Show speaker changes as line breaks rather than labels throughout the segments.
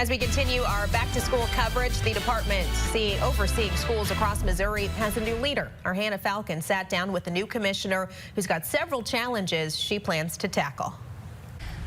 As we continue our back-to-school coverage, the department overseeing schools across Missouri has a new leader. Our Hannah Falcon sat down with the new commissioner who's got several challenges she plans to tackle.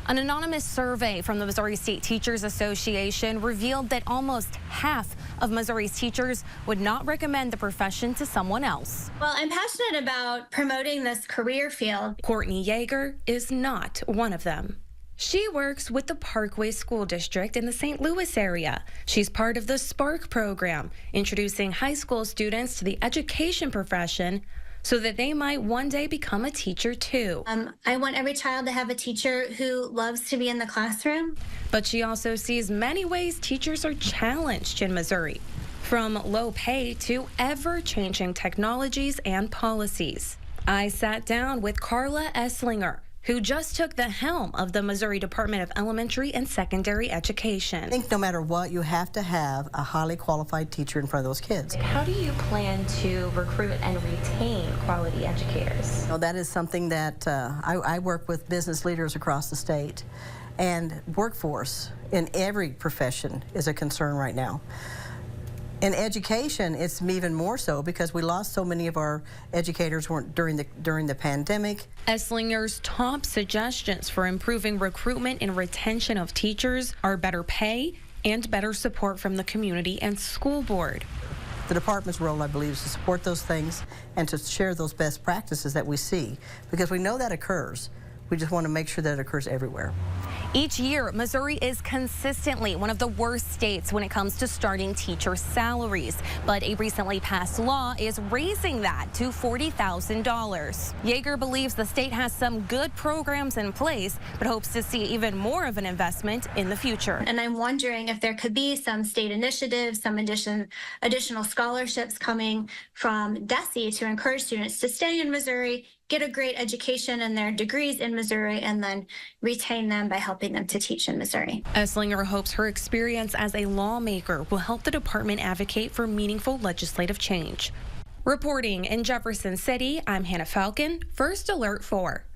An anonymous survey from the Missouri State Teachers Association revealed that almost half of Missouri's teachers would not recommend the profession to someone else.
Well, I'm passionate about promoting this career field.
Courtney Yeager is not one of them. She works with the Parkway School District in the St. Louis area. She's part of the Spark program, introducing high school students to the education profession so that they might one day become a teacher too.
I want every child to have a teacher who loves to be in the classroom.
But she also sees many ways teachers are challenged in Missouri, from low pay to ever-changing technologies and policies. I sat down with Carla Esslinger, who just took the helm of the Missouri Department of Elementary and Secondary Education.
I think no matter what, you have to have a highly qualified teacher in front of those kids.
How do you plan to recruit and retain quality educators?
Well, that is something that I work with business leaders across the state, and workforce in every profession is a concern right now. In education, it's even more so because we lost so many of our educators during the pandemic.
Esslinger's top suggestions for improving recruitment and retention of teachers are better pay and better support from the community and school board.
The department's role, I believe, is to support those things and to share those best practices that we see, because we know that occurs. We just want to make sure that it occurs everywhere.
Each year, Missouri is consistently one of the worst states when it comes to starting teacher salaries. But a recently passed law is raising that to $40,000. Yeager believes the state has some good programs in place, but hopes to see even more of an investment in the future.
And I'm wondering if there could be some state initiatives, some additional scholarships coming from DESE to encourage students to stay in Missouri, get a great education and their degrees in Missouri, and then retain them by helping them to teach in Missouri.
Esslinger hopes her experience as a lawmaker will help the department advocate for meaningful legislative change. Reporting in Jefferson City, I'm Hannah Falcon, First Alert 4.